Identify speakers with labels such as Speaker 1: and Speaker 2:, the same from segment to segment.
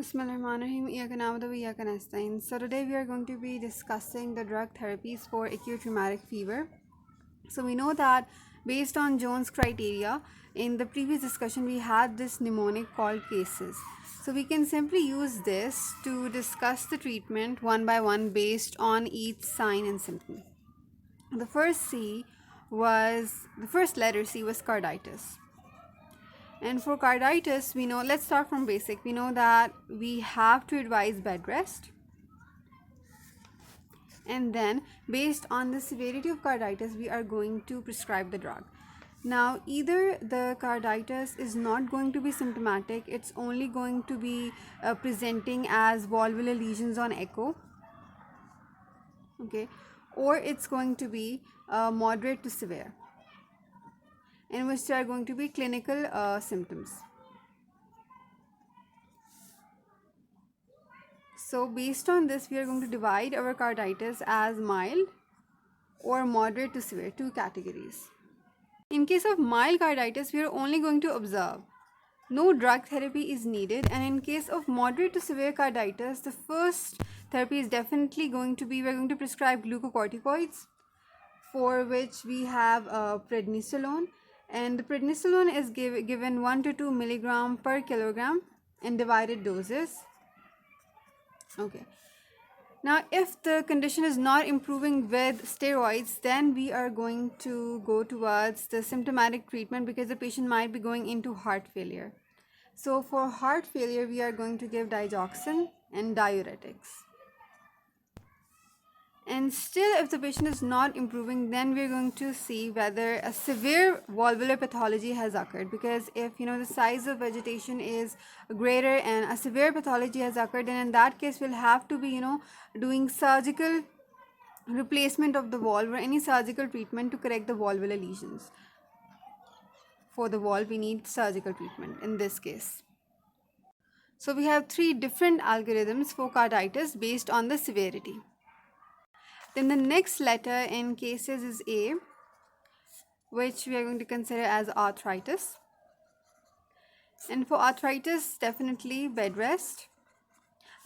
Speaker 1: Bismillahirrahmanirrahim. Iyaka na'budu wa iyaka nasta'in. So today we are going to be discussing the drug therapies for acute rheumatic fever. So we know that based on Jones criteria, in the previous discussion we had this mnemonic called cases. So we can simply use this to discuss the treatment one by one based on each sign and symptom. The first letter C was carditis. And for carditis, we know, let's start from basic. We know that we have to advise bed rest. And then based on the severity of carditis, we are going to prescribe the drug. Now, either the carditis is not going to be symptomatic, it's only going to be presenting as valvular lesions on echo. Okay, or it's going to be moderate to severe, in which there are going to be clinical symptoms. So based on this, we are going to divide our carditis as mild or moderate to severe, two categories. In case of mild carditis, we are only going to observe. No drug therapy is needed. And in case of moderate to severe carditis, the first therapy is definitely going to be, we're going to prescribe glucocorticoids, for which we have prednisolone. And the prednisolone is given 1 to 2 milligram per kilogram in divided doses. Okay. Now, if the condition is not improving with steroids, then we are going to go towards the symptomatic treatment, because the patient might be going into heart failure. So for heart failure, we are going to give digoxin and diuretics. And still, if the patient is not improving, then we're going to see whether a severe valvular pathology has occurred. Because if the size of vegetation is greater and a severe pathology has occurred, then in that case we'll have to be doing surgical replacement of the valve or any surgical treatment to correct the valvular lesions. For the valve, we need surgical treatment in this case. So we have 3 different algorithms for carditis based on the severity. Then the next letter in cases is A, which we are going to consider as arthritis. And for arthritis, definitely bed rest.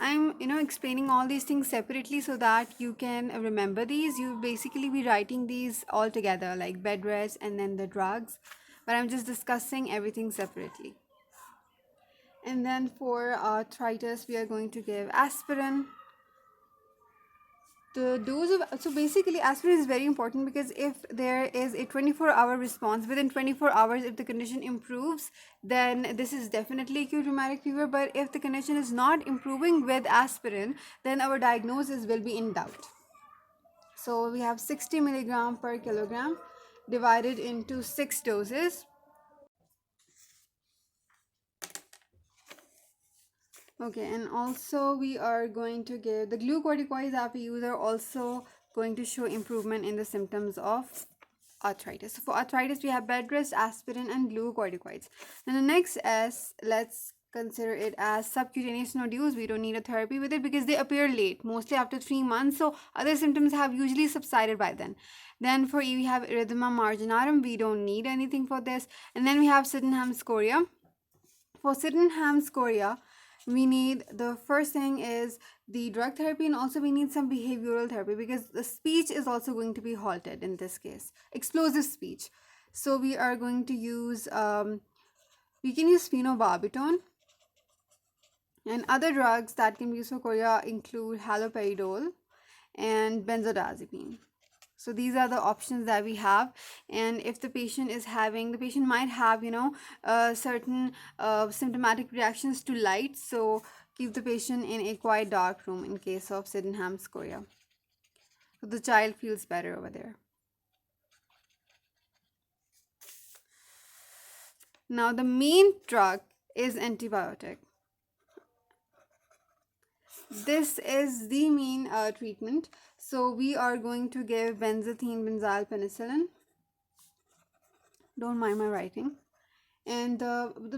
Speaker 1: I'm explaining all these things separately so that you can remember these. You basically be writing these all together, like bed rest and then the drugs, but I'm just discussing everything separately. And then for arthritis, we are going to give aspirin. The dose of, so basically aspirin is very important, because if there is a 24-hour response, within 24 hours, if the condition improves, then this is definitely acute rheumatic fever. But if the condition is not improving with aspirin, then our diagnosis will be in doubt. So we have 60 milligram per kilogram divided into 6 doses. Okay, and also we are going to give the glucocorticoids that we use are also going to show improvement in the symptoms of arthritis. So for arthritis, we have bed rest, aspirin, and glucocorticoids. Then the next S, let's consider it as subcutaneous nodules. We don't need a therapy with it because they appear late, mostly after 3 months. So other symptoms have usually subsided by then. Then for E, we have erythema marginarum. We don't need anything for this. And then we have Sydenham's chorea. For Sydenham's chorea, we need, the first thing is the drug therapy, and also we need some behavioral therapy, because the speech is also going to be halted in this case, explosive speech. So we are going to use, we can use phenobarbital, and other drugs that can be used for chorea include haloperidol and benzodiazepine. So these are the options that we have. And if the patient is having, the patient might have certain symptomatic reactions to light, so keep the patient in a quiet dark room in case of Sydenham's chorea, so the child feels better over there. Now the main drug is antibiotic. This is the main treatment. So we are going to give benzathine benzyl penicillin. Don't mind my writing. And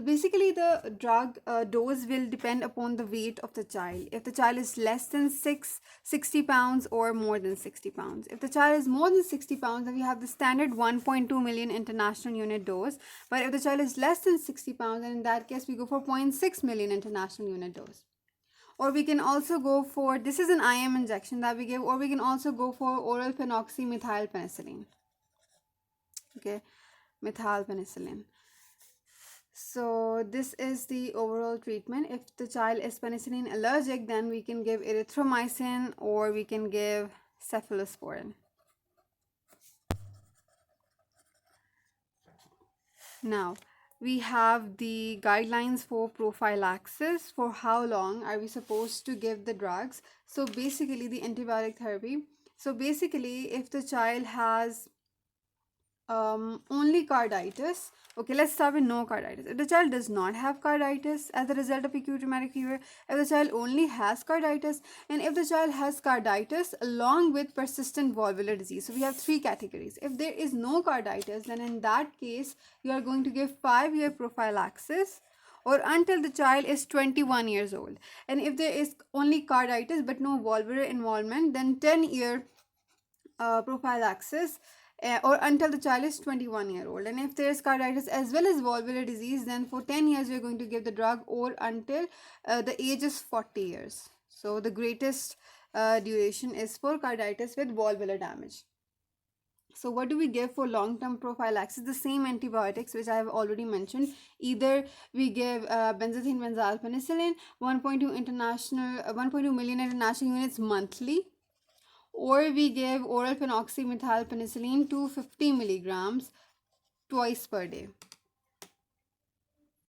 Speaker 1: basically the drug dose will depend upon the weight of the child. If the child is less than 60 pounds or more than 60 pounds. If the child is more than 60 pounds, then we have the standard 1.2 million international unit dose. But if the child is less than 60 pounds, then in that case we go for 0.6 million international unit dose. Or we can also go for, this is an IM injection that we give, or we can also go for oral phenoxymethylpenicillin. Okay, methylpenicillin. So this is the overall treatment. If the child is penicillin allergic, then we can give erythromycin or we can give cephalosporin. Now, we have the guidelines for prophylaxis. For how long are we supposed to give the drugs? So basically the antibiotic therapy. So basically if the child has only carditis. Okay, let's start with no carditis. If the child does not have carditis as a result of acute rheumatic fever, if the child only has carditis, and if the child has carditis along with persistent valvular disease. So we have three categories. If there is no carditis, then in that case, you are going to give 5-year prophylaxis or until the child is 21 years old. And if there is only carditis but no valvular involvement, then 10-year prophylaxis or until the child is 21-year old. And if there is carditis as well as valvular disease, then for 10 years we are going to give the drug, or until the age is 40 years. So the greatest duration is for carditis with valvular damage. So what do we give for long-term prophylaxis? The same antibiotics which I have already mentioned. Either we give benzathine benzyl penicillin 1.2 million international units monthly, or we give oral phenoxymethylpenicillin 250 milligrams twice per day.